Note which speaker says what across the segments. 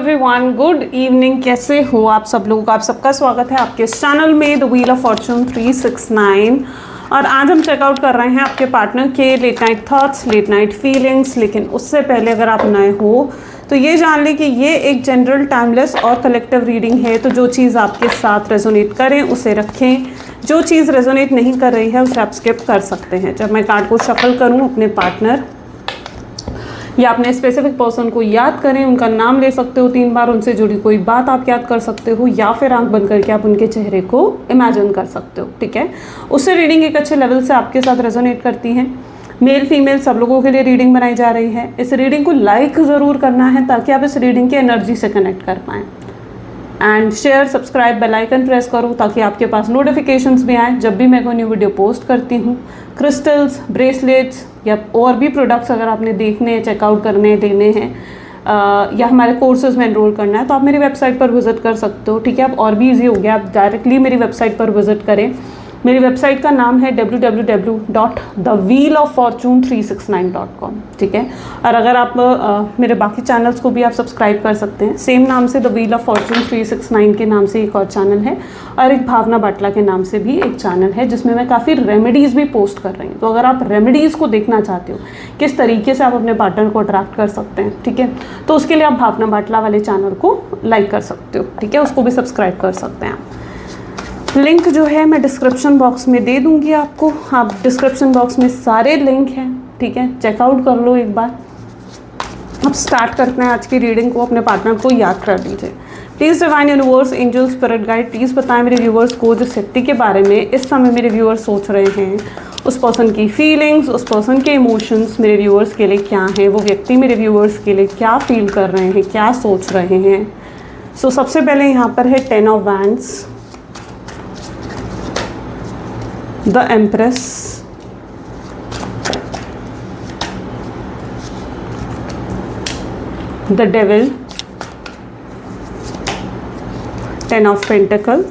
Speaker 1: Everyone, good evening. कैसे हो आप सब लोगों का? आप सबका स्वागत है आपके इस चैनल में द व्हील ऑफ फॉर्चून 369। और आज हम चेकआउट कर रहे हैं आपके पार्टनर के late night thoughts, late night feelings. लेकिन उससे पहले अगर आप नए हो तो ये जान लें कि ये एक जनरल, टाइमलेस और कलेक्टिव रीडिंग है। तो जो चीज़ आपके साथ रेजोनेट करें उसे रखें, जो चीज़ रेजोनेट नहीं कर रही है उसे आप स्किप कर सकते हैं। जब मैं कार्ड को शफल करूँ, अपने पार्टनर या अपने स्पेसिफिक पर्सन को याद करें, उनका नाम ले सकते हो 3 बार, उनसे जुड़ी कोई बात आप याद कर सकते हो, या फिर आंख बंद करके आप उनके चेहरे को इमेजिन कर सकते हो। ठीक है, उससे रीडिंग एक अच्छे लेवल से आपके साथ रेजोनेट करती है। मेल फीमेल सब लोगों के लिए रीडिंग बनाई जा रही है। इस रीडिंग को लाइक ज़रूर करना है ताकि आप इस रीडिंग की एनर्जी से कनेक्ट कर पाएँ। And share, subscribe, bell icon press करो ताकि आपके पास नोटिफिकेशंस भी आएँ जब भी मैं कोई न्यू वीडियो पोस्ट करती हूँ। क्रिस्टल्स, ब्रेसलेट्स या और भी प्रोडक्ट्स अगर आपने देखने हैं, चेकआउट करने हैं, लेने हैं या हमारे कोर्सेज में एनरोल करना है तो आप मेरी वेबसाइट पर विजिट कर सकते हो। ठीक है, अब और भी ईजी हो गया, आप डायरेक्टली मेरी वेबसाइट पर विजिट करें। मेरी वेबसाइट का नाम है www.thewheeloffortune369.com। ठीक है, और अगर आप मेरे बाकी चैनल्स को भी आप सब्सक्राइब कर सकते हैं। सेम नाम से द व्हील ऑफ फॉर्चून 369 के नाम से एक और चैनल है, और एक भावना बाटला के नाम से भी एक चैनल है जिसमें मैं काफ़ी रेमेडीज़ भी पोस्ट कर रही हूँ। तो अगर आप रेमेडीज़ को देखना चाहते हो, किस तरीके से आप अपने पार्टनर को अट्रैक्ट कर सकते हैं, ठीक है, तो उसके लिए आप भावना बाटला वाले चैनल को लाइक कर सकते हो। ठीक है, उसको भी सब्सक्राइब कर सकते हैं आप। लिंक जो है मैं डिस्क्रिप्शन बॉक्स में दे दूंगी आपको। आप डिस्क्रिप्शन बॉक्स में सारे लिंक हैं। ठीक है, चेकआउट कर लो एक बार। अब स्टार्ट करते हैं आज की रीडिंग को। अपने पार्टनर को याद कर लीजिए। Please divine universe, angel, spirit guide, please बताएं मेरे व्यूअर्स को जिस व्यक्ति के बारे में इस समय मेरे व्यूअर्स सोच रहे हैं, उस पर्सन की फीलिंग्स, उस पर्सन के इमोशंस मेरे व्यूअर्स के लिए क्या हैं, वो व्यक्ति मेरे व्यूअर्स के लिए क्या फील कर रहे हैं, क्या सोच रहे हैं। सो सबसे पहले यहाँ पर है 10 of wands, the Empress, the Devil, 10 of Pentacles,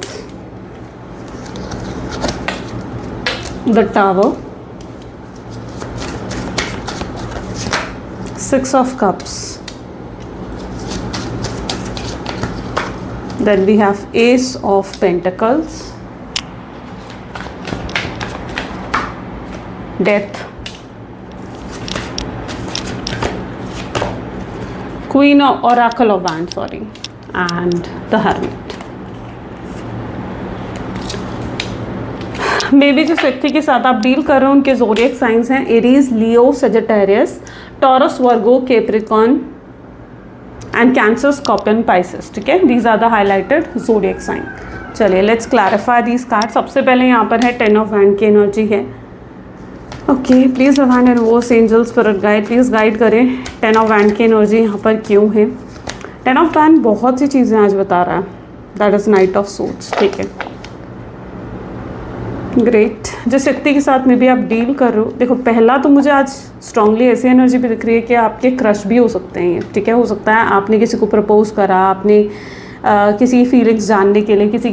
Speaker 1: the Tower, 6 of Cups, then we have Ace of Pentacles, Death, Queen of Oracle of Wands, and the Hermit। May be जिस व्यक्ति के साथ आप डील कर रहे हो उनके ज़ोडिएक साइंस हैं Aries, Leo, Sagittarius, Taurus, Virgo, Capricorn and Cancer, Scorpion, Pisces. ठीक है, these are the highlighted zodiac sign. चलिए लेट्स क्लैरिफाई दीज कार्ड। सबसे पहले यहाँ पर है 10 ऑफ वैंड की एनर्जी है। Okay, please divine universe, angel, spirit guide, please guide करें 10 ऑफ वैंड की एनर्जी यहाँ पर क्यों है। 10 ऑफ वैंड बहुत सी चीज़ें आज बता रहा है। That is night of swords. ठीक है, ग्रेट। जिस व्यक्ति के साथ में भी आप डील कर रहे हो, देखो पहला तो मुझे आज स्ट्रांगली ऐसी एनर्जी भी दिख रही है कि आपके क्रश भी हो सकते हैं ये। ठीक है, हो सकता है आपने किसी को प्रपोज करा, आपने किसी की फीलिंग्स जानने के लिए, किसी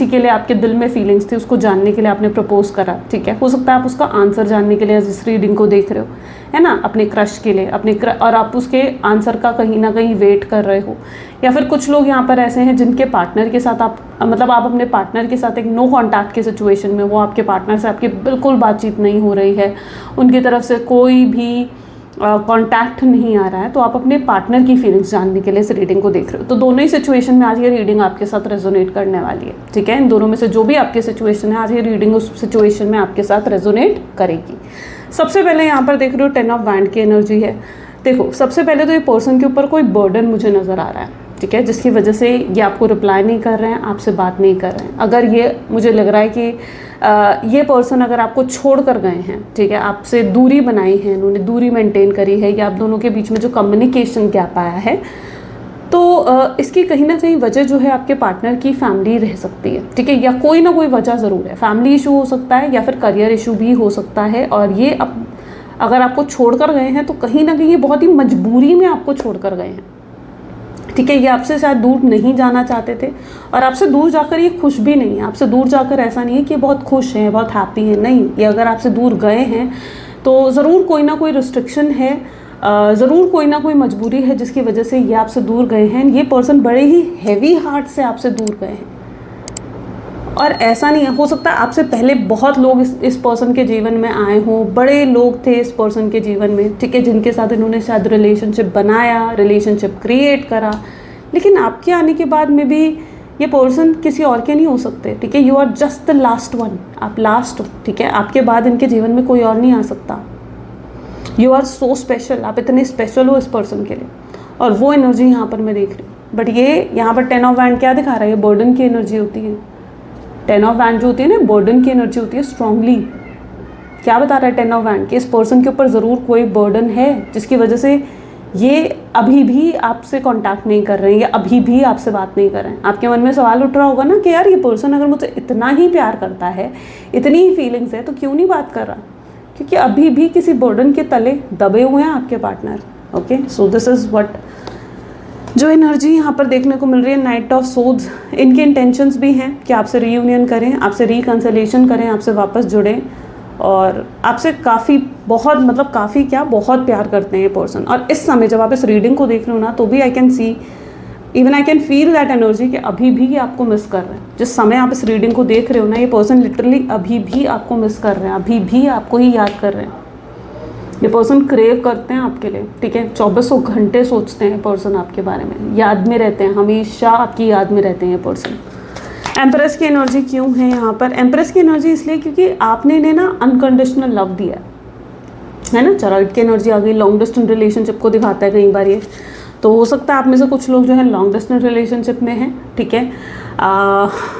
Speaker 1: के लिए आपके दिल में फीलिंग्स थी, उसको जानने के लिए आपने प्रपोज करा। ठीक है, हो सकता है आप उसका आंसर जानने के लिए इस रीडिंग को देख रहे हो, है ना, अपने क्रश के लिए, और आप उसके आंसर का कहीं ना कहीं वेट कर रहे हो। या फिर कुछ लोग यहाँ पर ऐसे हैं जिनके पार्टनर के साथ आप अपने पार्टनर के साथ एक नो कॉन्टैक्ट की सिचुएशन में हो। आपके पार्टनर से आपकी बिल्कुल बातचीत नहीं हो रही है, उनकी तरफ से कोई भी कांटेक्ट नहीं आ रहा है, तो आप अपने पार्टनर की फीलिंग्स जानने के लिए इस रीडिंग को देख रहे हो। तो दोनों ही सिचुएशन में आज ये रीडिंग आपके साथ रेजोनेट करने वाली है। ठीक है, इन दोनों में से जो भी आपकी सिचुएशन है, आज ये रीडिंग उस सिचुएशन में आपके साथ रेजोनेट करेगी। सबसे पहले यहाँ पर देख रहे हो 10 ऑफ वैंड की एनर्जी है। देखो सबसे पहले तो ये पर्सन के ऊपर कोई बर्डन मुझे नज़र आ रहा है। ठीक है, जिसकी वजह से ये आपको रिप्लाई नहीं कर रहे हैं, आपसे बात नहीं कर रहे हैं। अगर ये मुझे लग रहा है कि ये पर्सन अगर आपको छोड़ कर गए हैं, ठीक है, आपसे दूरी बनाई है, इन्होंने दूरी मेंटेन करी है, या आप दोनों के बीच में जो कम्युनिकेशन गैप आया है, तो इसकी कहीं ना कहीं वजह जो है आपके पार्टनर की फैमिली रह सकती है। ठीक है, या कोई ना कोई वजह ज़रूर है। फैमिली इशू हो सकता है या फिर करियर इशू भी हो सकता है। और ये अगर आपको छोड़ कर गए हैं तो कहीं ना कहीं बहुत ही मजबूरी में आपको छोड़ कर गए हैं। ठीक है, ये आपसे शायद दूर नहीं जाना चाहते थे, और आपसे दूर जाकर ये खुश भी नहीं है। आपसे दूर जाकर ऐसा नहीं है कि बहुत खुश हैं, बहुत हैप्पी हैं, नहीं। ये अगर आपसे दूर गए हैं तो ज़रूर कोई ना कोई रिस्ट्रिक्शन है ज़रूर कोई ना कोई मजबूरी है जिसकी वजह से ये आपसे दूर गए हैं। ये पर्सन बड़े ही हैवी हार्ट से आपसे दूर गए हैं, और ऐसा नहीं है, हो सकता है आपसे पहले बहुत लोग इस पर्सन के जीवन में आए हों, बड़े लोग थे इस पर्सन के जीवन में, ठीक है, जिनके साथ इन्होंने शायद रिलेशनशिप बनाया, रिलेशनशिप क्रिएट करा, लेकिन आपके आने के बाद में भी ये पर्सन किसी और के नहीं हो सकते, ठीक है। You are just the last one, आप लास्ट हो, ठीक है। आपके बाद इनके जीवन में कोई और नहीं आ सकता। यू आर सो स्पेशल, आप इतने स्पेशल हो इस पर्सन के लिए, और वो एनर्जी यहाँ पर मैं देख रही हूँ। बट ये यहाँ पर 10 ऑफ वैंड क्या दिखा रहा है? ये बर्डन की एनर्जी होती है। 10 ऑफ वैंड जो होती है ना, बर्डन की एनर्जी होती है स्ट्रांगली। क्या बता रहा है 10 ऑफ वैंड? कि इस पर्सन के ऊपर ज़रूर कोई बर्डन है जिसकी वजह से ये अभी भी आपसे कांटेक्ट नहीं कर रहे हैं, या अभी भी आपसे बात नहीं कर रहे हैं। आपके मन में सवाल उठ रहा होगा ना कि यार ये पर्सन अगर मुझे इतना ही प्यार करता है, इतनी ही फीलिंग्स है, तो क्यों नहीं बात कर रहा? क्योंकि अभी भी किसी बर्डन के तले दबे हुए हैं आपके partner. Okay, so this is what जो एनर्जी यहाँ पर देखने को मिल रही है। नाइट ऑफ सोड्स, इनके इंटेंशंस भी हैं कि आपसे रीयूनियन करें, आपसे रिकंसिलिएशन करें, आपसे वापस जुड़ें, और आपसे काफ़ी बहुत मतलब काफ़ी क्या बहुत प्यार करते हैं ये पर्सन। और इस समय जब आप इस रीडिंग को देख रहे हो ना, तो भी I can see, even I can feel that energy कि अभी भी ये आपको मिस कर रहे हैं। जिस समय आप इस रीडिंग को देख रहे हो ना, ये पर्सन लिटरली अभी भी आपको मिस कर रहे हैं, अभी भी आपको ही याद कर रहे हैं। ये पर्सन क्रेव करते हैं आपके लिए, ठीक है। 2400 घंटे सोचते हैं पर्सन आपके बारे में, याद में रहते हैं, हमेशा आपकी याद में रहते हैं ये पर्सन। एम्प्रेस की एनर्जी क्यों है यहाँ पर? एम्प्रेस की एनर्जी इसलिए क्योंकि आपने इन्हें ना अनकंडीशनल लव दिया है ना। चराइट की एनर्जी आ गई, लॉन्ग डिस्टेंस रिलेशनशिप को दिखाता है कई बार ये। तो हो सकता है आप में से कुछ लोग जो है लॉन्ग डिस्टेंस रिलेशनशिप में हैं, ठीक है।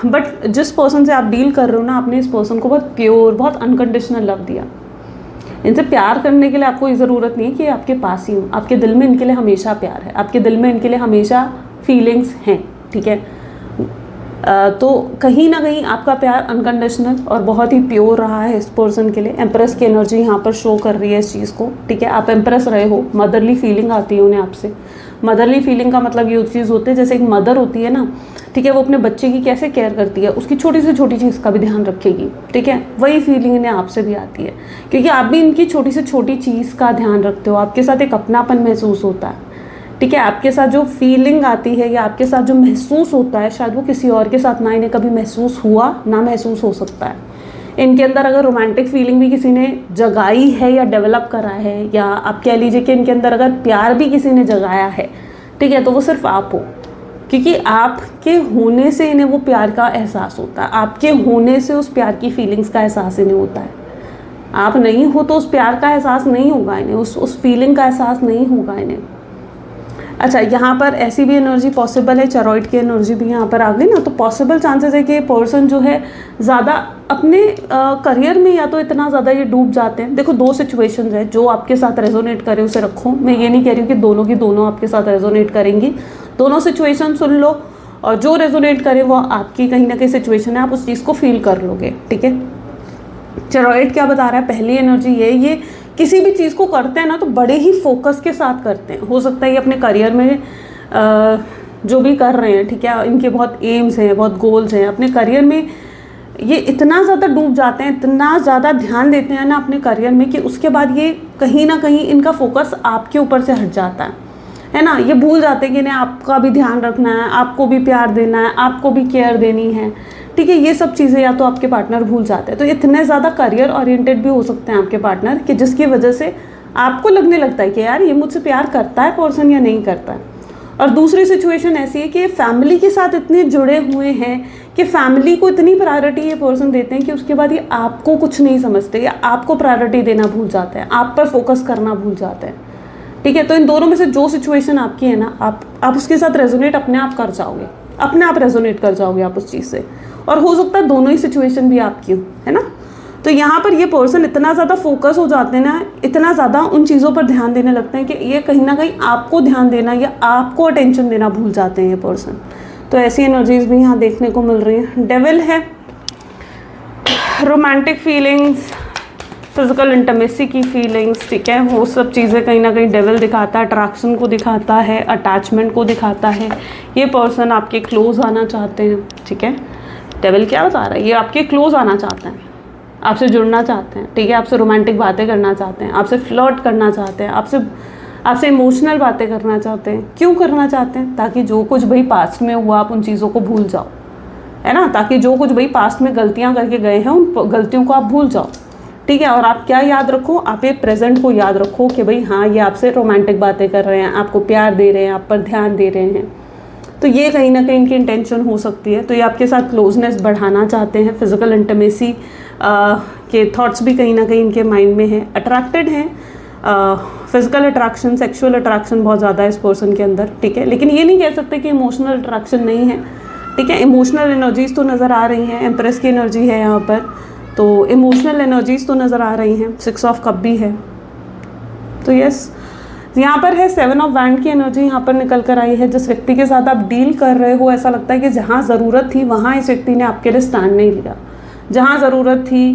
Speaker 1: बट जिस पर्सन से आप डील कर रहे हो ना, आपने इस पर्सन को बहुत प्योर, बहुत अनकंडीशनल लव दिया। इनसे प्यार करने के लिए आपको ये ज़रूरत नहीं है कि आपके पास ही हो, आपके दिल में इनके लिए हमेशा प्यार है, आपके दिल में इनके लिए हमेशा फीलिंग्स हैं, ठीक है। तो कहीं ना कहीं आपका प्यार अनकंडीशनल और बहुत ही प्योर रहा है इस पर्सन के लिए। एम्प्रेस की एनर्जी यहाँ पर शो कर रही है इस चीज़ को, ठीक है। आप एम्प्रेस रहे हो, मदरली फीलिंग आती है उन्हें आपसे। मदरली फीलिंग का मतलब ये चीज़ होती है, जैसे एक मदर होती है ना, ठीक है, वो अपने बच्चे की कैसे केयर करती है, उसकी छोटी से छोटी चीज़ का भी ध्यान रखेगी, ठीक है। वही फीलिंग इन्हें आपसे भी आती है, क्योंकि आप भी इनकी छोटी से छोटी चीज़ का ध्यान रखते हो। आपके साथ एक अपनापन महसूस होता है, ठीक है। आपके साथ जो फीलिंग आती है या आपके साथ जो महसूस होता है, शायद वो किसी और के साथ ना इन्हें कभी महसूस हुआ, ना महसूस हो सकता है। इनके अंदर अगर रोमांटिक फीलिंग भी किसी ने जगाई है या डेवलप करा है, या आप कह लीजिए कि इनके अंदर अगर प्यार भी किसी ने जगाया है, ठीक है, तो वो सिर्फ आप हो, क्योंकि आपके होने से इन्हें वो प्यार का एहसास होता है। आपके होने से उस प्यार की फीलिंग्स का एहसास इन्हें होता है। आप नहीं हो तो उस प्यार का एहसास नहीं होगा इन्हें, उस फीलिंग का एहसास नहीं होगा इन्हें। अच्छा, यहाँ पर ऐसी भी एनर्जी पॉसिबल है, चरॉइड की एनर्जी भी यहाँ पर आ गई ना, तो पॉसिबल चांसेस है कि पर्सन जो है ज़्यादा अपने करियर में या तो इतना ज़्यादा ये डूब जाते हैं। देखो, दो सिचुएशंस है, जो आपके साथ रेजोनेट करे उसे रखो। मैं ये नहीं कह रही हूँ कि दोनों की दोनों आपके साथ रेजोनेट करेंगी, दोनों सिचुएशन सुन लो, और जो रेजोनेट करे वो आपकी कहीं ना कहीं सिचुएशन है, आप उस चीज़ को फील कर लोगे, ठीक है। चरॉइड क्या बता रहा है? पहली एनर्जी ये किसी भी चीज़ को करते हैं ना, तो बड़े ही फोकस के साथ करते हैं। हो सकता है ये अपने करियर में जो भी कर रहे हैं, ठीक है, इनके बहुत एम्स हैं, बहुत गोल्स हैं अपने करियर में, ये इतना ज़्यादा डूब जाते हैं, इतना ज़्यादा ध्यान देते हैं ना अपने करियर में, कि उसके बाद ये कहीं ना कहीं इनका फोकस आपके ऊपर से हट जाता है ना। ये भूल जाते हैं कि इन्हें आपका भी ध्यान रखना है, आपको भी प्यार देना है, आपको भी केयर देनी है, ठीक है। ये सब चीज़ें या तो आपके पार्टनर भूल जाते हैं। तो इतने ज़्यादा करियर ओरिएंटेड भी हो सकते हैं आपके पार्टनर, कि जिसकी वजह से आपको लगने लगता है कि यार ये मुझसे प्यार करता है पर्सन या नहीं करता है। और दूसरी सिचुएशन ऐसी है कि फैमिली के साथ इतने जुड़े हुए हैं कि फैमिली को इतनी प्रायोरिटी ये पर्सन देते हैं कि उसके बाद ये आपको कुछ नहीं समझते, या आपको प्रायोरिटी देना भूल जाते हैं, आप पर फोकस करना भूल जाते हैं, ठीक है। तो इन दोनों में से जो सिचुएशन आपकी है ना, आप उसके साथ रेजोनेट अपने आप कर जाओगे, अपने आप रेजोनेट कर जाओगे आप उस चीज़ से। और हो सकता है दोनों ही सिचुएशन भी आपकी हो, है ना। तो यहाँ पर ये पर्सन इतना ज़्यादा फोकस हो जाते हैं ना, इतना ज़्यादा उन चीज़ों पर ध्यान देने लगते हैं कि ये कहीं ना कहीं आपको ध्यान देना या आपको अटेंशन देना भूल जाते हैं ये पर्सन। तो ऐसी एनर्जीज भी यहाँ देखने को मिल रही हैं। डेविल है, रोमांटिक फीलिंग्स, फिजिकल इंटीमेसी की फीलिंग्स, ठीक है, वो सब चीज़ें कहीं ना कहीं डेविल दिखाता है, अट्रैक्शन को दिखाता है, अटैचमेंट को दिखाता है। ये पर्सन आपके क्लोज आना चाहते हैं, ठीक है। डेविल क्या बता रहा है? ये आपके क्लोज आना चाहते हैं, आपसे जुड़ना चाहते हैं, ठीक है, आपसे रोमांटिक बातें करना चाहते हैं, आपसे फ्लर्ट करना चाहते हैं, आपसे आपसे इमोशनल बातें करना चाहते हैं। क्यों करना चाहते हैं? ताकि जो कुछ भाई पास्ट में हुआ आप उन चीज़ों को भूल जाओ, है ना, ताकि जो कुछ भाई पास्ट में गलतियां करके गए हैं उन गलतियों को आप भूल जाओ, ठीक है। और आप क्या याद रखो, आप ये प्रेजेंट को याद रखो कि भाई हाँ ये आपसे रोमांटिक बातें कर रहे हैं, आपको प्यार दे रहे हैं, आप पर ध्यान दे रहे हैं। तो ये कहीं ना कहीं इनकी इंटेंशन हो सकती है। तो ये आपके साथ क्लोजनेस बढ़ाना चाहते हैं, फिजिकल इंटीमेसी के थॉट्स भी कहीं ना कहीं इनके माइंड में है, अट्रैक्टेड हैं, फिजिकल अट्रैक्शन, सेक्सुअल अट्रैक्शन बहुत ज़्यादा है इस पर्सन के अंदर, ठीक है। लेकिन ये नहीं कह सकते कि इमोशनल अट्रैक्शन नहीं है, ठीक है। इमोशनल एनर्जीज तो नज़र आ रही हैं, एम्प्रेस की एनर्जी है यहाँ पर, तो इमोशनल एनर्जीज तो नज़र आ रही हैं, 6 ऑफ कप भी है। तो यस, यहाँ पर है 7 ऑफ वैंड की एनर्जी यहाँ पर निकल कर आई है। जिस व्यक्ति के साथ आप डील कर रहे हो, ऐसा लगता है कि जहाँ ज़रूरत थी वहाँ इस व्यक्ति ने आपके लिए स्टैंड नहीं लिया। जहाँ ज़रूरत थी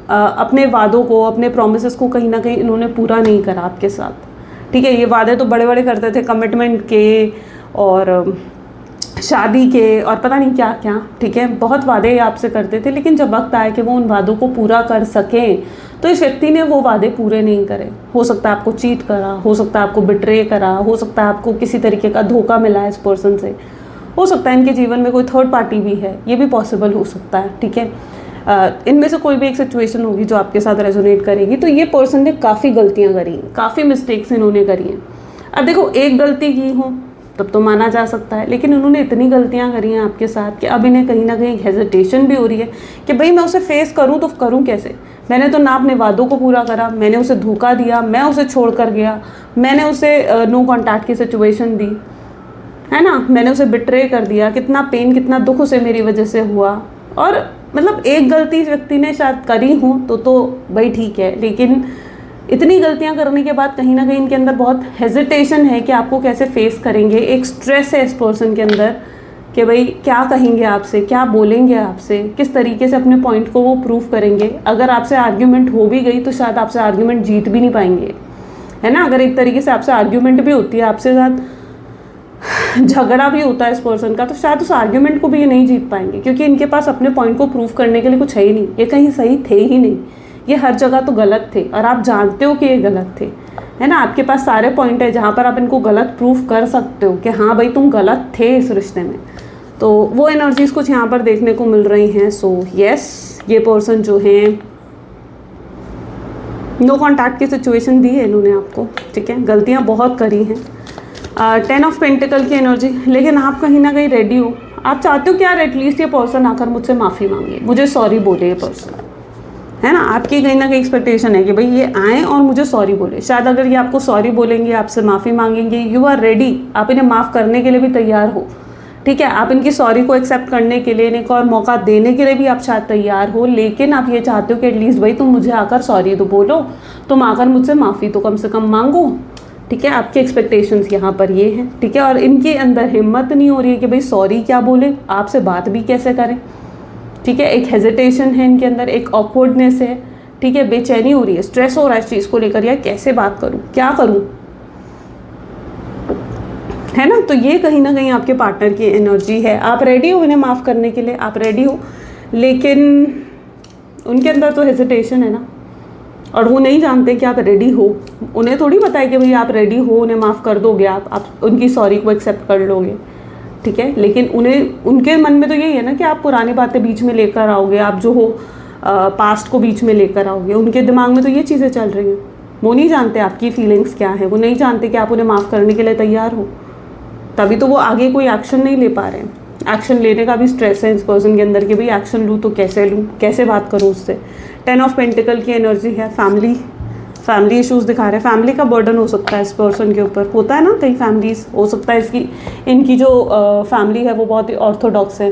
Speaker 1: अपने वादों को, अपने प्रोमिसेस को कहीं ना कहीं इन्होंने पूरा नहीं करा आपके साथ, ठीक है। ये वादे तो बड़े बड़े करते थे, कमिटमेंट के और शादी के और पता नहीं क्या क्या, ठीक है। बहुत वादे आपसे करते थे, लेकिन जब वक्त आया कि वो उन वादों को पूरा कर सकें तो इस व्यक्ति ने वो वादे पूरे नहीं करे। हो सकता है आपको चीट करा, हो सकता है आपको बिट्रे करा, हो सकता है आपको किसी तरीके का धोखा मिला है इस पर्सन से, हो सकता है इनके जीवन में कोई थर्ड पार्टी भी है, ये भी पॉसिबल हो सकता है, ठीक है। इनमें से कोई भी एक सिचुएशन होगी जो आपके साथ रेजोनेट करेगी। तो ये पर्सन ने काफ़ी गलतियाँ करी हैं, काफ़ी मिस्टेक्स इन्होंने करी हैं। अब देखो, एक गलती की हो तब तो माना जा सकता है, लेकिन उन्होंने इतनी गलतियां करी हैं आपके साथ कि अब इन्हें कहीं ना कहीं हेजिटेशन भी हो रही है कि भाई मैं उसे फेस करूं तो करूं कैसे। मैंने तो ना अपने वादों को पूरा करा, मैंने उसे धोखा दिया, मैं उसे छोड़ कर गया, मैंने उसे नो कॉन्टैक्ट की सिचुएशन दी, है ना, मैंने उसे बिट्रे कर दिया, कितना पेन, कितना दुख उसे मेरी वजह से हुआ। और मतलब एक गलती इस व्यक्ति ने शायद करी हो तो भाई ठीक है, लेकिन इतनी गलतियां करने के बाद कहीं ना कहीं इनके अंदर बहुत हेजिटेशन है कि आपको कैसे फेस करेंगे। एक स्ट्रेस है इस पर्सन के अंदर कि भाई क्या कहेंगे आपसे, क्या बोलेंगे आपसे, किस तरीके से अपने पॉइंट को वो प्रूव करेंगे। अगर आपसे आर्ग्यूमेंट हो भी गई तो शायद आपसे आर्ग्यूमेंट जीत भी नहीं पाएंगे, है ना। अगर एक तरीके से आपसे आर्ग्यूमेंट भी होती है, आपसे साथ झगड़ा भी होता है इस पर्सन का, तो शायद उस आर्ग्यूमेंट को भी ये नहीं जीत पाएंगे, क्योंकि इनके पास अपने पॉइंट को प्रूव करने के लिए कुछ है ही नहीं। ये कहीं सही थे ही नहीं, ये हर जगह तो गलत थे और आप जानते हो कि ये गलत थे, है ना। आपके पास सारे पॉइंट है जहाँ पर आप इनको गलत प्रूफ कर सकते हो कि हाँ भाई तुम गलत थे इस रिश्ते में। तो वो एनर्जीज कुछ यहाँ पर देखने को मिल रही हैं। सो यस, ये पर्सन जो है नो कॉन्टैक्ट की सिचुएशन दी है इन्होंने आपको, ठीक है। गलतियाँ बहुत करी हैं। 10 ऑफ पेंटिकल की एनर्जी, लेकिन आप कहीं ना कहीं रेडी हो, आप चाहते हो कि यार एटलीस्ट ये पर्सन आकर मुझसे माफ़ी मांगे, मुझे सॉरी बोले ये पर्सन, है ना। आपकी कहीं ना कहीं एक्सपेक्टेशन है कि भाई ये आएँ और मुझे सॉरी बोले। शायद अगर ये आपको सॉरी बोलेंगे, आपसे माफ़ी मांगेंगे, यू आर रेडी, आप इन्हें माफ़ करने के लिए भी तैयार हो, ठीक है। आप इनकी सॉरी को एक्सेप्ट करने के लिए, इन्हें एक और मौका देने के लिए भी आप शायद तैयार हो, लेकिन आप ये चाहते हो कि एटलीस्ट भाई तुम मुझे आकर सॉरी तो बोलो, तुम आकर मुझसे माफ़ी तो कम से कम मांगो, ठीक है। आपकी एक्सपेक्टेशंस यहाँ पर ये हैं, ठीक है। और इनके अंदर हिम्मत नहीं हो रही है कि भाई सॉरी क्या बोले, आपसे बात भी कैसे करें, ठीक है। एक हेजिटेशन है इनके अंदर, एक ऑकवर्डनेस है, ठीक है। बेचैनी हो रही है, स्ट्रेस हो रहा है इस चीज़ को लेकर, यार कैसे बात करूँ, क्या करूँ, है ना। तो ये कहीं ना कहीं आपके पार्टनर की एनर्जी है। आप रेडी हो इन्हें माफ़ करने के लिए, आप रेडी हो, लेकिन उनके अंदर तो हेजिटेशन है ना, और वो नहीं जानते कि आप रेडी हो। उन्हें थोड़ी पता है कि भाई आप रेडी हो, उन्हें माफ़ कर दोगे, आप उनकी सॉरी को एक्सेप्ट कर लोगे, ठीक है। लेकिन उनके मन में तो यही है ना कि आप पुरानी बातें बीच में लेकर आओगे, आप जो हो पास्ट को बीच में लेकर आओगे। उनके दिमाग में तो ये चीज़ें चल रही हैं, वो नहीं जानते आपकी फीलिंग्स क्या है, वो नहीं जानते कि आप उन्हें माफ़ करने के लिए तैयार हो, तभी तो वो आगे कोई एक्शन नहीं ले पा रहे हैं। एक्शन लेने का भी स्ट्रेस है इस पर्सन के अंदर कि भाई एक्शन लूँ तो कैसे लूँ, कैसे बात करूँ उससे। 10 ऑफ पेंटिकल की एनर्जी है। फैमिली इश्यूज़ दिखा रहे हैं, फैमिली का बर्डन हो सकता है इस पर्सन के ऊपर, होता है ना कई फैमिलीज़, हो सकता है इनकी जो फैमिली है वो बहुत ही ऑर्थोडॉक्स है।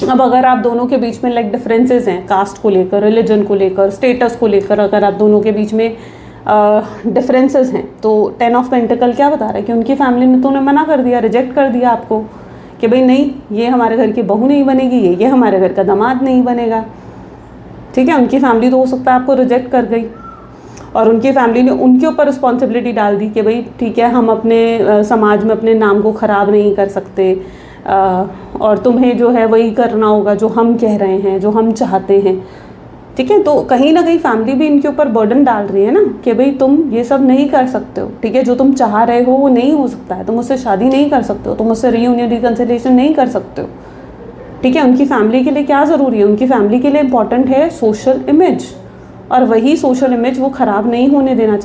Speaker 1: अब अगर आप दोनों के बीच में लाइक डिफरेंसेस हैं, कास्ट को लेकर, रिलीजन को लेकर, स्टेटस को लेकर, अगर आप दोनों के बीच में डिफरेंसेस हैं, तो 10 ऑफ पेंटिकल क्या बता रहा है कि उनकी फैमिली ने तो उन्हें मना कर दिया, रिजेक्ट कर दिया आपको कि भाई नहीं, ये हमारे घर की बहू नहीं बनेगी, ये हमारे घर का दामाद नहीं बनेगा, ठीक है। उनकी फैमिली तो हो सकता है आपको रिजेक्ट कर गई, और उनकी फैमिली ने उनके ऊपर रिस्पॉन्सिबिलिटी डाल दी कि भाई ठीक है, हम अपने समाज में अपने नाम को ख़राब नहीं कर सकते, और तुम्हें जो है वही करना होगा जो हम कह रहे हैं, जो हम चाहते हैं। ठीक है। तो कहीं ना कहीं फैमिली भी इनके ऊपर बर्डन डाल रही है ना कि भाई तुम ये सब नहीं कर सकते हो, ठीक है, जो तुम चाह रहे हो वो नहीं हो सकता है, तुम उससे शादी नहीं कर सकते हो, तुम उससे रीयूनियन रिकन्सिलिएशन नहीं कर सकते हो, ठीक है। उनकी फैमिली के लिए क्या ज़रूरी है, उनकी फैमिली के लिए इंपॉर्टेंट है सोशल इमेज, और वही सोशल इमेज वो ख़राब नहीं होने देना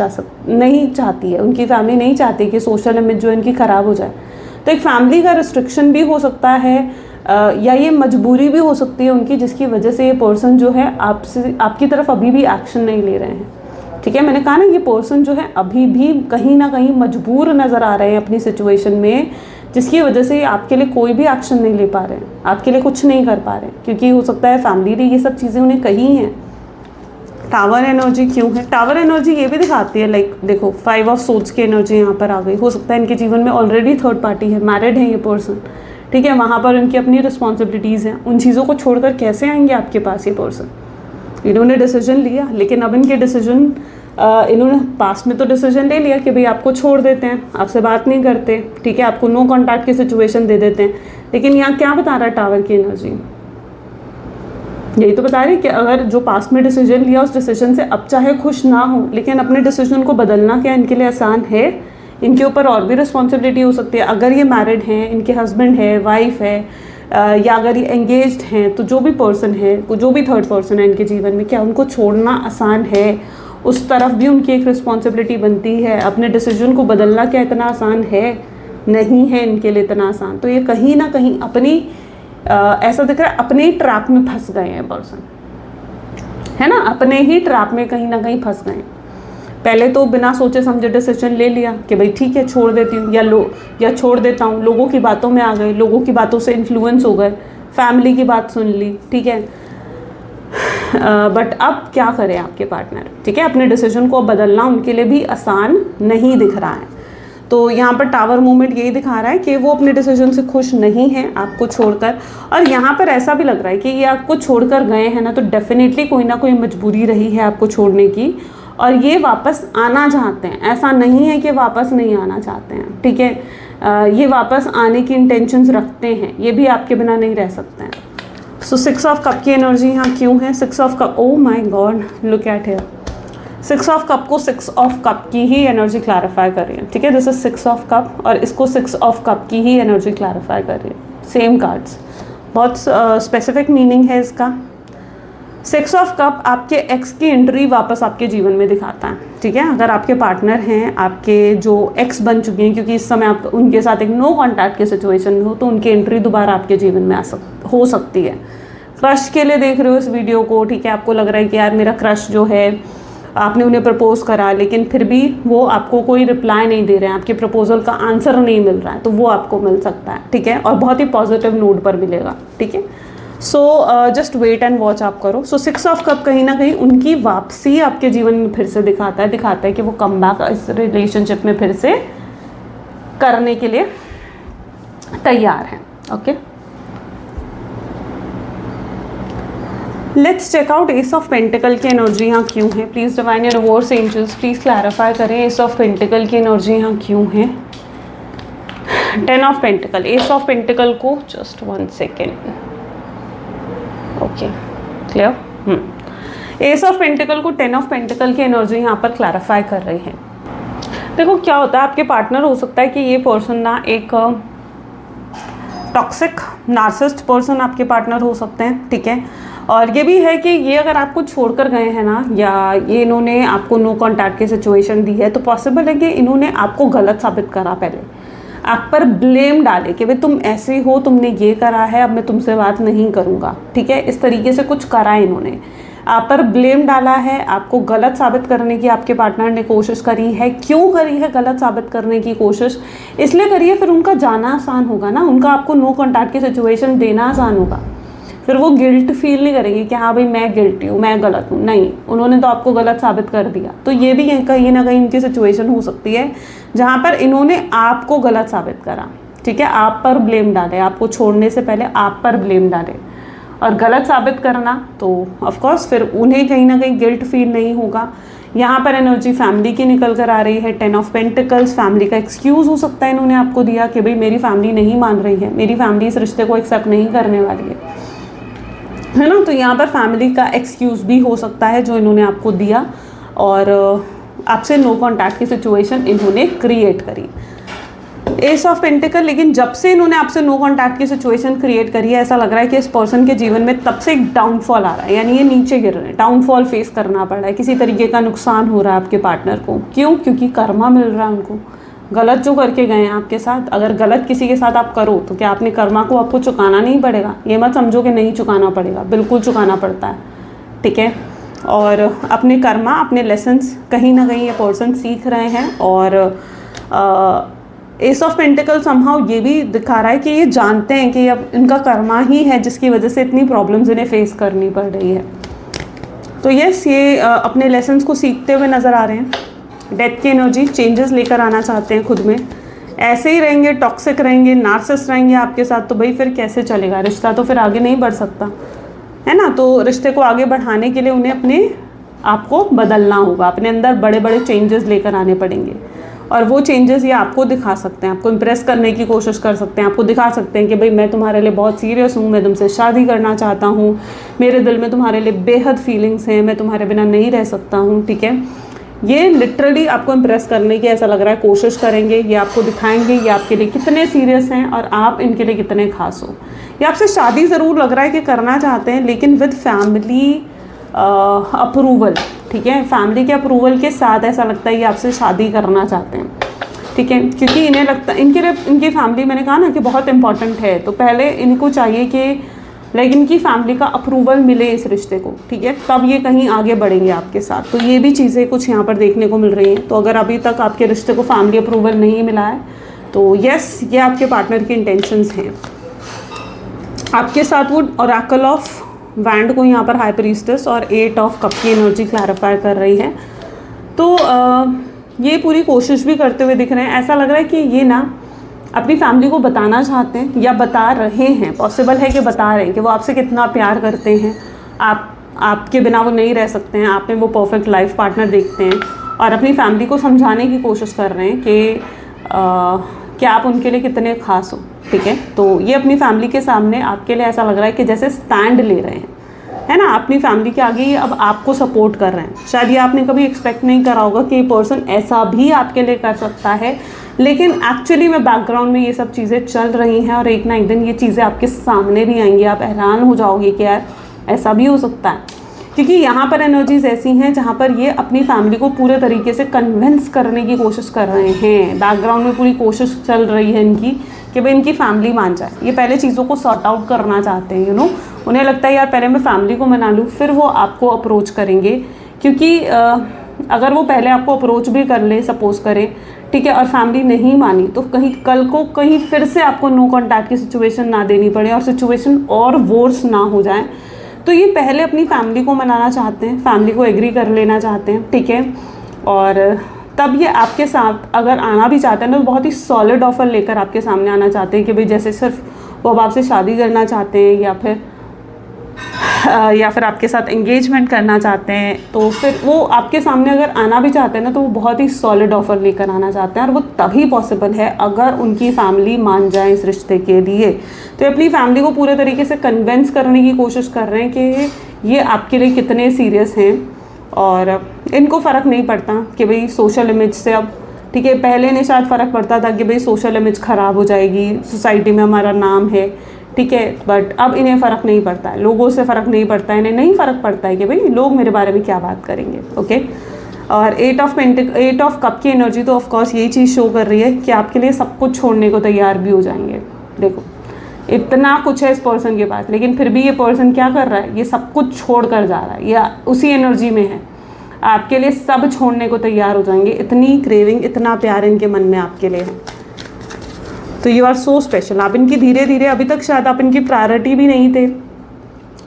Speaker 1: नहीं चाहती है। उनकी फैमिली नहीं चाहती कि सोशल इमेज जो है इनकी ख़राब हो जाए। तो एक फैमिली का रिस्ट्रिक्शन भी हो सकता है, या ये मजबूरी भी हो सकती है उनकी, जिसकी वजह से ये पर्सन जो है आपकी तरफ अभी भी एक्शन नहीं ले रहे हैं, ठीक है। मैंने कहा ना, ये पर्सन जो है अभी भी कहीं ना कहीं मजबूर नज़र आ रहे हैं अपनी सिचुएशन में, जिसकी वजह से आपके लिए कोई भी एक्शन नहीं ले पा रहे हैं, आपके लिए कुछ नहीं कर पा रहे हैं, क्योंकि हो सकता है फैमिली ने ये सब चीज़ें उन्हें कही हैं। टावर एनर्जी क्यों है? टावर एनर्जी ये भी दिखाती है, लाइक देखो 5 ऑफ सोर्ड्स की एनर्जी यहाँ पर आ गई। हो सकता है इनके जीवन में ऑलरेडी थर्ड पार्टी है, मैरिड है ये पर्सन, ठीक है। वहाँ पर उनकी अपनी रिस्पॉन्सिबिलिटीज़ हैं, उन चीज़ों को छोड़कर कैसे आएंगे आपके पास ये पर्सन? इन्होंने डिसीजन लिया, लेकिन अब इनके डिसीजन, इन्होंने पास्ट में तो डिसीजन ले लिया कि भाई आपको छोड़ देते हैं, आपसे बात नहीं करते, ठीक है, आपको नो कॉन्टैक्ट की सिचुएशन दे देते हैं। लेकिन यहाँ क्या बता रहा है टावर की एनर्जी? यही तो बता रही है कि अगर जो पास्ट में डिसीजन लिया उस डिसीजन से अब चाहे खुश ना हो, लेकिन अपने डिसीजन को बदलना क्या इनके लिए आसान है? इनके ऊपर और भी रिस्पॉन्सिबिलिटी हो सकती है। अगर ये मैरिड हैं, इनके हस्बैंड है, वाइफ है, या अगर ये एंगेज्ड हैं, तो जो भी पर्सन है, जो भी थर्ड पर्सन है इनके जीवन में, क्या उनको छोड़ना आसान है? उस तरफ भी उनकी एक रिस्पॉन्सिबिलिटी बनती है। अपने डिसीजन को बदलना क्या इतना आसान है? नहीं है इनके लिए इतना आसान। तो ये कहीं ना कहीं अपनी ऐसा दिख रहा है अपने ही ट्रैप में फंस गए हैं पर्सन, है ना, अपने ही ट्रैप में कहीं ना कहीं फंस गए। पहले तो बिना सोचे समझे डिसीजन ले लिया कि भाई ठीक है छोड़ देती हूँ, या छोड़ देता हूँ, लोगों की बातों में आ गए, लोगों की बातों से इन्फ्लुएंस हो गए, फैमिली की बात सुन ली, ठीक है। बट अब क्या करें आपके पार्टनर, ठीक है, अपने डिसीजन को बदलना उनके लिए भी आसान नहीं दिख रहा है। तो यहाँ पर टावर मूवमेंट यही दिखा रहा है कि वो अपने डिसीजन से खुश नहीं है आपको छोड़कर, और यहाँ पर ऐसा भी लग रहा है कि ये आपको छोड़कर गए हैं ना, तो डेफिनेटली कोई ना कोई मजबूरी रही है आपको छोड़ने की, और ये वापस आना चाहते हैं। ऐसा नहीं है कि वापस नहीं आना चाहते हैं, ठीक है, ये वापस आने की इंटेंशंस रखते हैं, ये भी आपके बिना नहीं रह सकते हैं। सो 6 ऑफ कप की एनर्जी यहाँ क्यों है? 6 of cup, oh my God, look at here. 6 of cup को 6 ऑफ कप की ही एनर्जी क्लैरिफाई कर रही है, ठीक है। दिस इज 6 ऑफ कप, और इसको 6 ऑफ कप की ही एनर्जी क्लैरिफाई कर रही है। सेम कार्ड्स, बहुत स्पेसिफिक मीनिंग है इसका। 6 ऑफ कप आपके एक्स की एंट्री वापस आपके जीवन में दिखाता है, ठीक है। अगर आपके पार्टनर हैं, आपके जो एक्स बन चुके हैं, क्योंकि इस समय आप उनके साथ एक नो कॉन्टैक्ट की सिचुएशन में हो, तो उनकी एंट्री दोबारा आपके जीवन में हो सकती है। क्रश के लिए देख रहे हो इस वीडियो को, ठीक है, आपको लग रहा है कि यार मेरा क्रश जो है, आपने उन्हें प्रपोज करा, लेकिन फिर भी वो आपको कोई रिप्लाई नहीं दे रहे हैं, आपके प्रपोजल का आंसर नहीं मिल रहा है, तो वो आपको मिल सकता है, ठीक है, और बहुत ही पॉजिटिव नोट पर मिलेगा, ठीक है। So just wait and watch आप करो। सो 6 ऑफ कप कहीं ना कहीं उनकी वापसी आपके जीवन में फिर से दिखाता है कि वो कम बैक इस रिलेशनशिप में फिर से करने के लिए तैयार हैं, okay. Let's check out ace of pentacle की एनर्जी यहाँ क्यों है? Please divine universe angels please clarify करें एस ऑफ पेंटिकल की एनर्जी यहाँ क्यों है? 10 of pentacle, ace of pentacle को just 1 second, okay, clear. Ace of pentacle को 10 ऑफ पेंटिकल की एनर्जी यहाँ पर क्लैरिफाई कर रही है। देखो क्या होता है, आपके पार्टनर हो सकता है कि ये पर्सन ना एक टॉक्सिक नार्सिसिस्ट पर्सन आपके पार्टनर हो सकते हैं, ठीक है। और ये भी है कि ये अगर आपको छोड़कर गए हैं ना, या ये इन्होंने आपको नो कॉन्टैक्ट की सिचुएशन दी है, तो पॉसिबल है कि इन्होंने आपको गलत साबित करा, पहले आप पर ब्लेम डाले कि भाई तुम ऐसे हो, तुमने ये करा है, अब मैं तुमसे बात नहीं करूँगा, ठीक है। इस तरीके से कुछ करा इन्होंने, आप पर ब्लेम डाला है, आपको गलत साबित करने की आपके पार्टनर ने कोशिश करी है। क्यों करी है गलत साबित करने की कोशिश? इसलिए करी है फिर उनका जाना आसान होगा ना, उनका आपको नो कॉन्टैक्ट की सिचुएशन देना आसान होगा, फिर वो गिल्ट फील नहीं करेंगे कि हाँ भाई मैं गिल्टी हूँ, मैं गलत हूँ। नहीं, उन्होंने तो आपको गलत साबित कर दिया। तो ये भी कहीं ना कहीं इनकी सिचुएशन हो सकती है जहाँ पर इन्होंने आपको गलत साबित करा, ठीक है, आप पर ब्लेम डाले, आपको छोड़ने से पहले आप पर ब्लेम डाले, और गलत साबित करना तो ऑफकोर्स फिर उन्हें कहीं ना कहीं गिल्ट फील नहीं होगा। यहाँ पर एनर्जी फैमिली की निकल कर आ रही है। 10 ऑफ पेंटिकल्स, फैमिली का एक्सक्यूज़ हो सकता है इन्होंने आपको दिया कि भाई मेरी फैमिली नहीं मान रही है, मेरी फैमिली इस रिश्ते को एक्सेप्ट नहीं करने वाली है। है ना। तो यहाँ पर फैमिली का एक्सक्यूज़ भी हो सकता है जो इन्होंने आपको दिया, और आपसे नो कॉन्टैक्ट की सिचुएशन इन्होंने क्रिएट करी। एस ऑफ पेंटिकल, लेकिन जब से इन्होंने आपसे नो कॉन्टैक्ट की सिचुएशन क्रिएट करी है, ऐसा लग रहा है कि इस पर्सन के जीवन में तब से एक डाउनफॉल आ रहा है, यानी ये नीचे गिर रहे हैं, डाउनफॉल फेस करना पड़ रहा है, किसी तरीके का नुकसान हो रहा है आपके पार्टनर को। क्यों? क्योंकि कर्मा मिल रहा है उनको, गलत जो करके गए हैं आपके साथ। अगर गलत किसी के साथ आप करो तो क्या आपने कर्मा को आपको चुकाना नहीं पड़ेगा? ये मत समझो कि नहीं चुकाना पड़ेगा, बिल्कुल चुकाना पड़ता है, ठीक है। और अपने कर्मा, अपने लेसन्स कहीं ना कहीं ये पर्सन सीख रहे हैं। और एस ऑफ पेंटिकल समहाउ ये भी दिखा रहा है कि ये जानते हैं कि अब इनका कर्मा ही है जिसकी वजह से इतनी प्रॉब्लम्स इन्हें फेस करनी पड़ रही है। तो यस, ये अपने लेसन्स को सीखते हुए नज़र आ रहे हैं। डेथ की एनर्जी, चेंजेस लेकर आना चाहते हैं खुद में। ऐसे ही रहेंगे, टॉक्सिक रहेंगे, नार्सिसिस्ट रहेंगे आपके साथ, तो भाई फिर कैसे चलेगा रिश्ता? तो फिर आगे नहीं बढ़ सकता, है ना। तो रिश्ते को आगे बढ़ाने के लिए उन्हें अपने आप को बदलना होगा, अपने अंदर बड़े बड़े चेंजेस लेकर आने पड़ेंगे। और वो चेंजेस ये आपको दिखा सकते हैं, आपको इम्प्रेस करने की कोशिश कर सकते हैं, आपको दिखा सकते हैं कि भाई मैं तुम्हारे लिए बहुत सीरियस हूँ, मैं तुमसे शादी करना चाहता हूँ, मेरे दिल में तुम्हारे लिए बेहद फीलिंग्स हैं, मैं तुम्हारे बिना नहीं रह सकता हूँ, ठीक है। ये लिटरली आपको इम्प्रेस करने की, ऐसा लग रहा है, कोशिश करेंगे। ये आपको दिखाएंगे ये आपके लिए कितने सीरियस हैं और आप इनके लिए कितने खास हो। ये आपसे शादी ज़रूर लग रहा है कि करना चाहते हैं, लेकिन विद फैमिली अप्रूवल, ठीक है। फैमिली के अप्रूवल के साथ ऐसा लगता है ये आपसे शादी करना चाहते हैं, ठीक है। क्योंकि इन्हें लगता है इनके लिए इनकी फैमिली, मैंने कहा ना कि बहुत इंपॉर्टेंट है, तो पहले इनको चाहिए कि लाइक इनकी फैमिली का अप्रूवल मिले इस रिश्ते को, ठीक है, तब ये कहीं आगे बढ़ेंगे आपके साथ। तो ये भी चीज़ें कुछ यहाँ पर देखने को मिल रही हैं। तो अगर अभी तक आपके रिश्ते को फैमिली अप्रूवल नहीं मिला है तो यस, ये आपके पार्टनर की इंटेंशंस हैं आपके साथ। वो ऑरेकल ऑफ वैंड को यहाँ पर हाई प्रीस्टेस और 8 ऑफ कप की एनर्जी क्लैरिफाई कर रही है। तो ये पूरी कोशिश भी करते हुए दिख रहे हैं। ऐसा लग रहा है कि ये ना अपनी फैमिली को बताना चाहते हैं या बता रहे हैं, पॉसिबल है कि बता रहे हैं कि वो आपसे कितना प्यार करते हैं, आपके बिना वो नहीं रह सकते हैं, आप में वो परफेक्ट लाइफ पार्टनर देखते हैं, और अपनी फैमिली को समझाने की कोशिश कर रहे हैं कि आप उनके लिए कितने खास हो, ठीक है। तो ये अपनी फैमिली के सामने आपके लिए ऐसा लग रहा है कि जैसे स्टैंड ले रहे हैं, है ना, अपनी फैमिली के आगे ये अब आपको सपोर्ट कर रहे हैं। शायद ये आपने कभी एक्सपेक्ट नहीं करा होगा कि ये पर्सन ऐसा भी आपके लिए कर सकता है, लेकिन एक्चुअली में बैकग्राउंड में ये सब चीज़ें चल रही हैं और एक ना एक दिन ये चीज़ें आपके सामने भी आएंगी। आप हैरान हो जाओगे कि यार ऐसा भी हो सकता है, क्योंकि यहाँ पर एनर्जीज ऐसी हैं जहाँ पर ये अपनी फैमिली को पूरे तरीके से कन्विंस करने की कोशिश कर रहे हैं। बैकग्राउंड में पूरी कोशिश चल रही है इनकी कि भाई इनकी फैमिली मान जाए। ये पहले चीज़ों को सॉर्ट आउट करना चाहते हैं, उन्हें लगता है यार पहले मैं फैमिली को मना लूँ फिर वो आपको अप्रोच करेंगे। क्योंकि अगर वो पहले आपको अप्रोच भी कर ले, सपोज करें, ठीक है, और फैमिली नहीं मानी तो कहीं कल को कहीं फिर से आपको नो कॉन्टैक्ट की सिचुएशन ना देनी पड़े और सिचुएशन और वर्स ना हो जाए। तो ये पहले अपनी फैमिली को मनाना चाहते हैं, फैमिली को एग्री कर लेना चाहते हैं, ठीक है। और तब ये आपके साथ अगर आना भी चाहते हैं ना तो बहुत ही सॉलिड ऑफर लेकर आपके सामने आना चाहते हैं कि भाई जैसे सिर्फ वो अब आपसे शादी करना चाहते हैं या फिर आपके साथ एंगेजमेंट करना चाहते हैं। तो फिर वो आपके सामने अगर आना भी चाहते हैं ना तो वो बहुत ही सॉलिड ऑफर लेकर आना चाहते हैं, और वो तभी पॉसिबल है अगर उनकी फैमिली मान जाए इस रिश्ते के लिए। तो अपनी फैमिली को पूरे तरीके से कन्विंस करने की कोशिश कर रहे हैं कि ये आपके लिए कितने सीरियस हैं, और इनको फ़र्क नहीं पड़ता कि भाई सोशल इमेज से अब, ठीक है, पहले इन्हें शायद फ़र्क पड़ता था कि भाई सोशल इमेज ख़राब हो जाएगी, सोसाइटी में हमारा नाम है, ठीक है, बट अब इन्हें फ़र्क नहीं पड़ता है, लोगों से फ़र्क नहीं पड़ता है, इन्हें नहीं फ़र्क पड़ता है कि भाई लोग मेरे बारे में क्या बात करेंगे, ओके। और 8 ऑफ कप की एनर्जी तो ऑफकोर्स यही चीज़ शो कर रही है कि आपके लिए सब कुछ छोड़ने को तैयार भी हो जाएंगे। देखो इतना कुछ है इस पर्सन के पास, लेकिन फिर भी ये पर्सन क्या कर रहा है, ये सब कुछ छोड़ कर जा रहा है, या उसी एनर्जी में है, आपके लिए सब छोड़ने को तैयार हो जाएंगे। इतनी क्रेविंग, इतना प्यार इनके मन में आपके लिए है। तो यू आर सो स्पेशल। आप इनकी धीरे धीरे, अभी तक शायद आप इनकी प्रायोरिटी भी नहीं थे,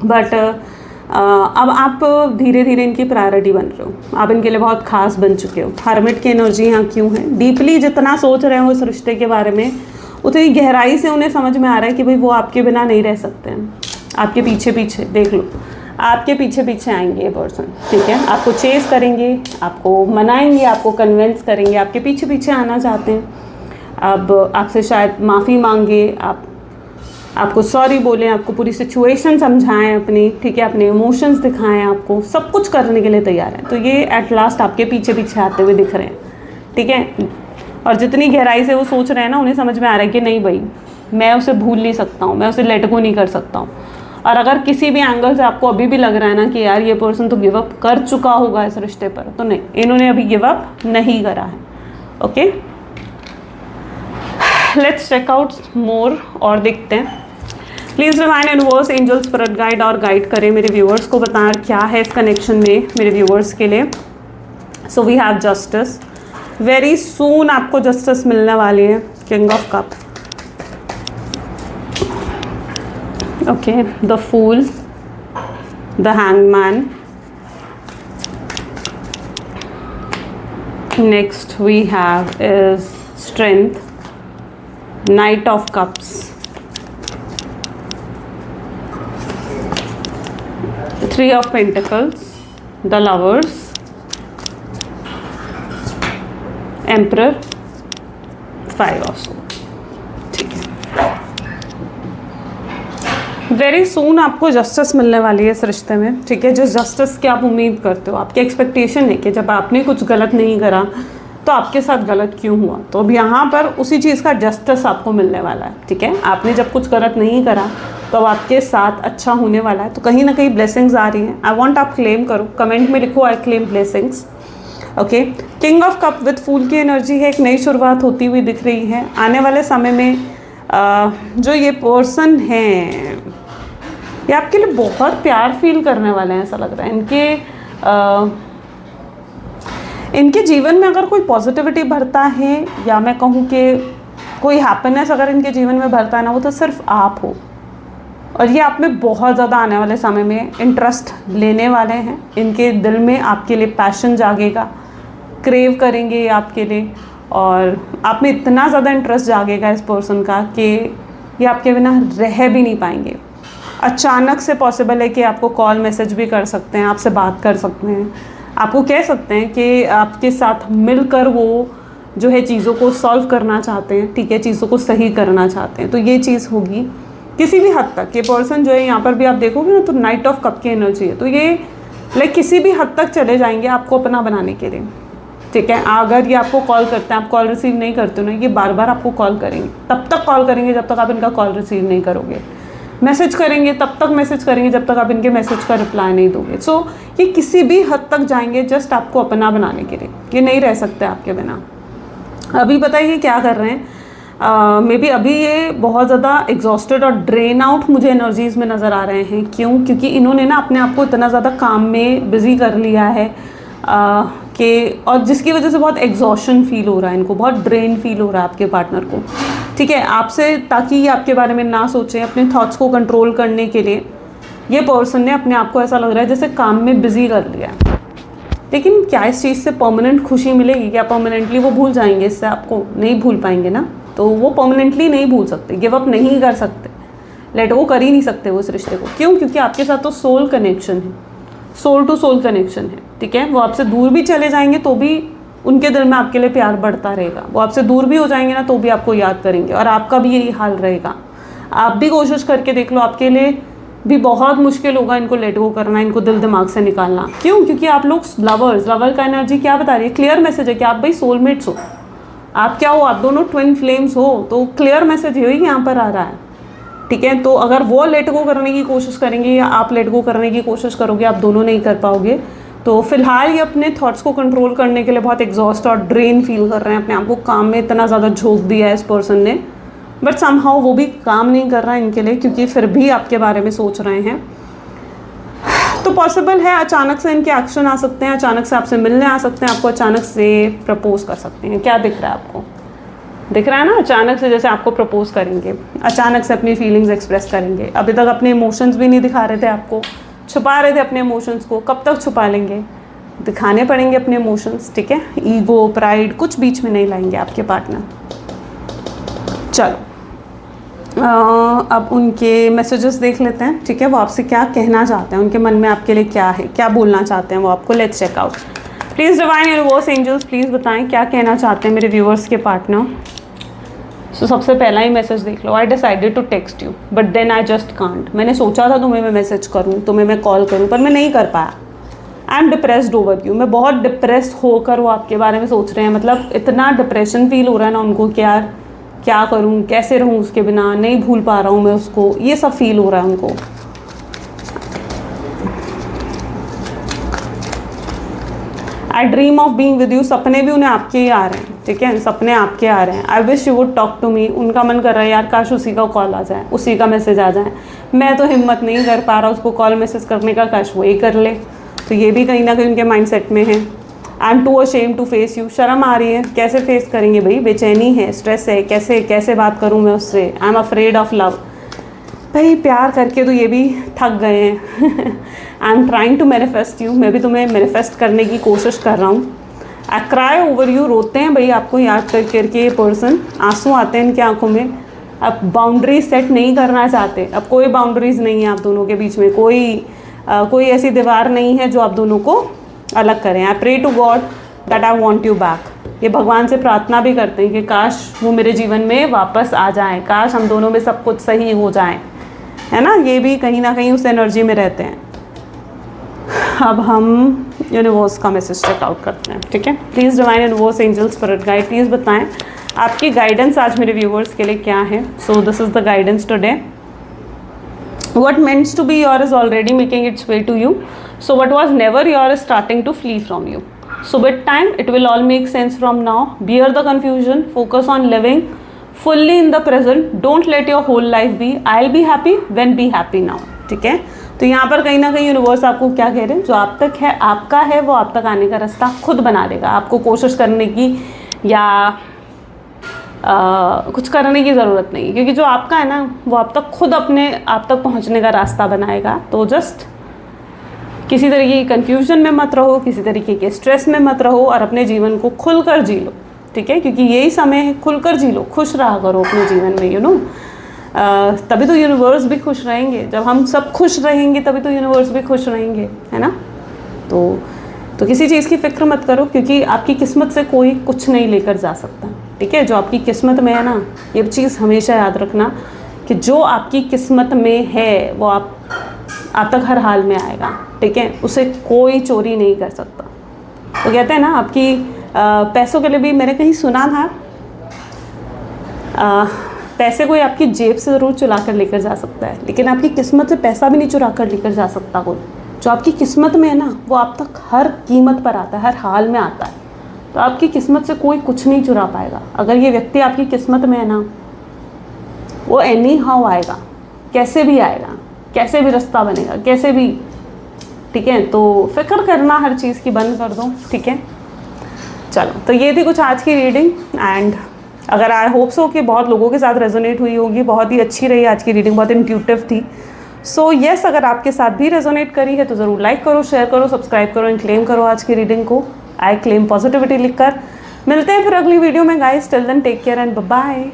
Speaker 1: बट अब आप धीरे धीरे इनकी प्रायोरिटी बन रहे हो, आप इनके लिए बहुत खास बन चुके हो। हर्मिट की एनर्जी यहाँ क्यों है? डीपली जितना सोच रहे हो इस रिश्ते के बारे में, उतनी गहराई से उन्हें समझ में आ रहा है कि भाई वो आपके बिना नहीं रह सकते हैं। आपके पीछे पीछे देख लो, आपके पीछे पीछे आएंगे ये पर्सन, ठीक है, आपको चेस करेंगे, आपको मनाएंगे, आपको कन्विंस करेंगे, आपके पीछे पीछे आना चाहते हैं। अब आपसे शायद माफ़ी मांगे, आपको सॉरी बोलें, आपको पूरी सिचुएशन समझाएं अपनी, ठीक है, अपने इमोशंस दिखाएं, आपको सब कुछ करने के लिए तैयार हैं। तो ये एट लास्ट आपके पीछे पीछे आते हुए दिख रहे हैं, ठीक है। और जितनी गहराई से वो सोच रहे हैं ना, उन्हें समझ में आ रहा है कि नहीं भाई, मैं उसे भूल नहीं सकता हूँ, मैं उसे लेट गो नहीं कर सकता हूँ। और अगर किसी भी एंगल से आपको अभी भी लग रहा है ना कि यार ये पर्सन तो गिव अप कर चुका होगा इस रिश्ते पर, तो नहीं, इन्होंने अभी गिव अप नहीं करा है। Okay, let's check out more और देखते हैं। Please divine universe, angel, spirit guide और गाइड करें मेरे व्यूअर्स को, बताएं क्या है इस कनेक्शन में मेरे व्यूअर्स के लिए। So we have justice, very soon आपको जस्टिस मिलने वाली है। King of cup, okay, the fool, the hangman, next we have is strength, knight of cups, three of pentacles, the lovers, emperor, five of swords. ठीक है, very soon आपको justice मिलने वाली है इस रिश्ते में, ठीक है। जिस जस्टिस की आप उम्मीद करते हो, आपकी एक्सपेक्टेशन है कि जब आपने कुछ गलत नहीं करा तो आपके साथ गलत क्यों हुआ, तो अब यहाँ पर उसी चीज़ का जस्टिस आपको मिलने वाला है, ठीक है। आपने जब कुछ गलत नहीं करा तो अब आपके साथ अच्छा होने वाला है, तो कहीं ना कहीं ब्लेसिंग्स आ रही हैं। आई वांट आप क्लेम करो, कमेंट में लिखो I claim blessings. Okay, king of cup with fool की एनर्जी है, एक नई शुरुआत होती हुई दिख रही है। आने वाले समय में जो ये पर्सन हैं, ये आपके लिए बहुत प्यार फील करने वाले हैं, ऐसा लग रहा है। इनके जीवन में अगर कोई पॉजिटिविटी भरता है, या मैं कहूँ कि कोई हैप्पीनेस अगर इनके जीवन में भरता है ना, वो तो सिर्फ आप हो। और ये आप में बहुत ज़्यादा आने वाले समय में इंटरेस्ट लेने वाले हैं। इनके दिल में आपके लिए पैशन जागेगा, क्रेव करेंगे ये आपके लिए, और आप में इतना ज़्यादा इंटरेस्ट जागेगा इस पर्सन का कि ये आपके बिना रह भी नहीं पाएंगे। अचानक से पॉसिबल है कि आपको कॉल मैसेज भी कर सकते हैं, आपसे बात कर सकते हैं, आपको कह सकते हैं कि आपके साथ मिलकर वो जो है चीज़ों को सॉल्व करना चाहते हैं, ठीक है, चीज़ों को सही करना चाहते हैं। तो ये चीज़ होगी किसी भी हद तक। ये पर्सन जो है, यहाँ पर भी आप देखोगे ना, तो नाइट ऑफ कप की एनर्जी है, तो ये लाइक किसी भी हद तक चले जाएंगे आपको अपना बनाने के लिए, ठीक है। अगर ये आपको कॉल करते हैं, आप कॉल रिसीव नहीं करते हो ना, ये बार बार आपको कॉल करेंगे, तब तक कॉल करेंगे जब तक आप इनका कॉल रिसीव नहीं करोगे। मैसेज करेंगे तब तक मैसेज करेंगे जब तक आप इनके मैसेज का रिप्लाई नहीं दोगे। सो ये किसी भी हद तक जाएंगे जस्ट आपको अपना बनाने के लिए। ये नहीं रह सकते आपके बिना। अभी बताइए क्या कर रहे हैं। मे बी अभी ये बहुत ज़्यादा एग्जॉस्टेड और ड्रेन आउट मुझे एनर्जीज़ में नज़र आ रहे हैं। क्यों? क्योंकि इन्होंने ना अपने आप को इतना ज़्यादा काम में बिज़ी कर लिया है कि, और जिसकी वजह से बहुत एग्जॉशन फील हो रहा है इनको, बहुत ड्रेन फील हो रहा है आपके पार्टनर को, ठीक है, आपसे, ताकि ये आपके बारे में ना सोचें। अपने थॉट्स को कंट्रोल करने के लिए ये पर्सन ने अपने आप को, ऐसा लग रहा है जैसे काम में बिज़ी कर लिया। लेकिन क्या इस चीज़ से परमानेंट खुशी मिलेगी? क्या परमानेंटली वो भूल जाएंगे? इससे आपको नहीं भूल पाएंगे ना, तो वो परमानेंटली नहीं भूल सकते, गिव अप नहीं कर सकते, लेट वो कर ही नहीं सकते वो इस रिश्ते को। क्यों? क्योंकि आपके साथ तो सोल कनेक्शन है, सोल टू सोल कनेक्शन है, ठीक है। वो आपसे दूर भी चले जाएंगे तो भी उनके दिल में आपके लिए प्यार बढ़ता रहेगा। वो आपसे दूर भी हो जाएंगे ना तो भी आपको याद करेंगे, और आपका भी यही हाल रहेगा। आप भी कोशिश करके देख लो, आपके लिए भी बहुत मुश्किल होगा इनको लेट गो करना, इनको दिल दिमाग से निकालना। क्यों? क्योंकि आप लोग लवर्स, लवर का एनर्जी क्या बता रही है? क्लियर मैसेज है कि आप भाई सोलमेट्स हो। आप क्या हो? आप दोनों ट्विन फ्लेम्स हो। तो क्लियर मैसेज यही यहाँ पर आ रहा है, ठीक है। तो अगर वो लेट गो करने की कोशिश करेंगे या आप लेट गो करने की कोशिश करोगे, आप दोनों नहीं कर पाओगे। तो फिलहाल ये अपने थॉट्स को कंट्रोल करने के लिए बहुत एग्जॉस्ट और ड्रेन फील कर रहे हैं। अपने आप को काम में इतना ज़्यादा झोंक दिया है इस पर्सन ने, बट समहाउ वो भी काम नहीं कर रहा है इनके लिए, क्योंकि फिर भी आपके बारे में सोच रहे हैं। तो पॉसिबल है अचानक से इनके एक्शन आ सकते हैं, अचानक से आपसे मिलने आ सकते हैं, आपको अचानक से प्रपोज कर सकते हैं। क्या दिख रहा है आपको? दिख रहा है ना, अचानक से जैसे आपको प्रपोज करेंगे, अचानक से अपनी फीलिंग्स एक्सप्रेस करेंगे। अभी तक अपने इमोशंस भी नहीं दिखा रहे थे आपको, छुपा रहे थे अपने इमोशंस को। कब तक छुपा लेंगे? दिखाने पड़ेंगे अपने इमोशंस, ठीक है। ईगो, प्राइड कुछ बीच में नहीं लाएंगे आपके पार्टनर। चलो अब उनके मैसेजेस देख लेते हैं, ठीक है। वो आपसे क्या कहना चाहते हैं, उनके मन में आपके लिए क्या है, क्या बोलना चाहते हैं वो आपको। Let's check out. Please divine universe, angels, please बताएं क्या कहना चाहते हैं मेरे व्यूअर्स के पार्टनर। सो सबसे पहला ही मैसेज देख लो, I decided to text you but then I just can't. मैंने सोचा था तुम्हें मैं मैसेज करूँ, तुम्हें मैं कॉल करूँ, पर मैं नहीं कर पाया। I am depressed over you. मैं बहुत डिप्रेस होकर वो आपके बारे में सोच रहे हैं, मतलब इतना डिप्रेशन फील हो रहा है ना उनको कि यार क्या करूँ, कैसे रहूँ उसके बिना, नहीं भूल पा रहा हूँ मैं उसको, ये सब फील हो रहा है उनको। आई dream of being with you. सपने भी उन्हें आपके ही आ रहे हैं, ठीक है, सपने आपके आ रहे हैं। I wish you would talk to me. उनका मन कर रहा है यार काश उसी का कॉल आ जाए, उसी का मैसेज आ जाए। मैं तो हिम्मत नहीं कर पा रहा उसको कॉल मैसेज करने का, काश वो ही कर ले। तो ये भी कहीं ना कहीं उनके माइंड सेट में है। I am too ashamed to face you. शर्म आ रही है, कैसे फेस करेंगे भाई, बेचैनी है, स्ट्रेस है, कैसे कैसे बात करूँ मैं उससे। I am afraid of love. भाई प्यार करके तो ये भी थक गए हैं। I am trying to manifest you. मैं भी तुम्हें मैनिफेस्ट करने की कोशिश कर रहा हूँ। I cry over you. रोते हैं भाई आपको याद कर करके ये पर्सन, आंसू आते हैं इनकी आंखों में। अब बाउंड्री सेट नहीं करना चाहते, अब कोई बाउंड्रीज नहीं है आप दोनों के बीच में, कोई ऐसी दीवार नहीं है जो आप दोनों को अलग करें। I pray to God that I want you back. ये भगवान से प्रार्थना भी करते हैं कि काश वो मेरे जीवन में वापस आ जाएं, काश हम दोनों में सब कुछ सही हो जाए, है ना। ये भी कहीं ना कहीं उस एनर्जी में रहते हैं। अब हम यूनिवर्स का मैसेज चेकआउट करते हैं, ठीक है। Please divine universe angel spirit guide, please बताएं आपकी गाइडेंस आज मेरे व्यूवर्स के लिए क्या है। So this is the guidance today. What meant to be yours is already making its way to you. So what was never yours is starting to flee from you. So with time, it will all make sense from now. Bear the confusion. Focus on living fully in the present. Don't let your whole life be I'll be happy when be happy now. ठीक है। तो यहाँ पर कहीं ना कहीं universe आपको क्या कह रहे हैं, जो आप तक है आपका है वो आप तक आने का रास्ता खुद बना देगा। आपको कोशिश करने की या कुछ करने की ज़रूरत नहीं, क्योंकि जो आपका है ना वो आप तक खुद अपने आप तक पहुंचने का रास्ता बनाएगा। तो जस्ट किसी तरीके की कन्फ्यूजन में मत रहो, किसी तरीके के स्ट्रेस में मत रहो और अपने जीवन को खुलकर जी लो, ठीक है, क्योंकि यही समय है, खुलकर जी लो, खुश रहा करो अपने जीवन में, यू नो। तभी तो यूनिवर्स भी खुश रहेंगे। जब हम सब खुश रहेंगे तभी तो यूनिवर्स भी खुश रहेंगे, है ना। तो किसी चीज़ की फिक्र मत करो, क्योंकि आपकी किस्मत से कोई कुछ नहीं लेकर जा सकता, ठीक है। जो आपकी किस्मत में है ना, ये चीज़ हमेशा याद रखना कि जो आपकी किस्मत में है वो आप तक हर हाल में आएगा, ठीक है। उसे कोई चोरी नहीं कर सकता। तो कहते हैं ना आपकी पैसों के लिए भी मैंने कहीं सुना था, पैसे कोई आपकी जेब से ज़रूर चुरा कर लेकर जा सकता है, लेकिन आपकी किस्मत से पैसा भी नहीं चुरा कर लेकर जा सकता कोई। जो आपकी किस्मत में है ना वो आप तक हर कीमत पर आता है, हर हाल में आता है। तो आपकी किस्मत से कोई कुछ नहीं चुरा पाएगा। अगर ये व्यक्ति आपकी किस्मत में है ना, वो एनी हाउ आएगा, कैसे भी आएगा, कैसे भी रास्ता बनेगा, कैसे भी, ठीक है। तो फिक्र करना हर चीज़ की बंद कर दो, ठीक है। चलो, तो ये थी कुछ आज की रीडिंग। एंड अगर आई होप सो कि बहुत लोगों के साथ रेजोनेट हुई होगी, बहुत ही अच्छी रही आज की रीडिंग, बहुत इंट्यूटिव थी। सो यस, अगर आपके साथ भी रेजोनेट करी है तो ज़रूर लाइक करो, शेयर करो, सब्सक्राइब करो एंड क्लेम करो आज की रीडिंग को। आई क्लेम पॉजिटिविटी लिखकर। मिलते हैं फिर अगली वीडियो में guys. Till then take care and bye bye.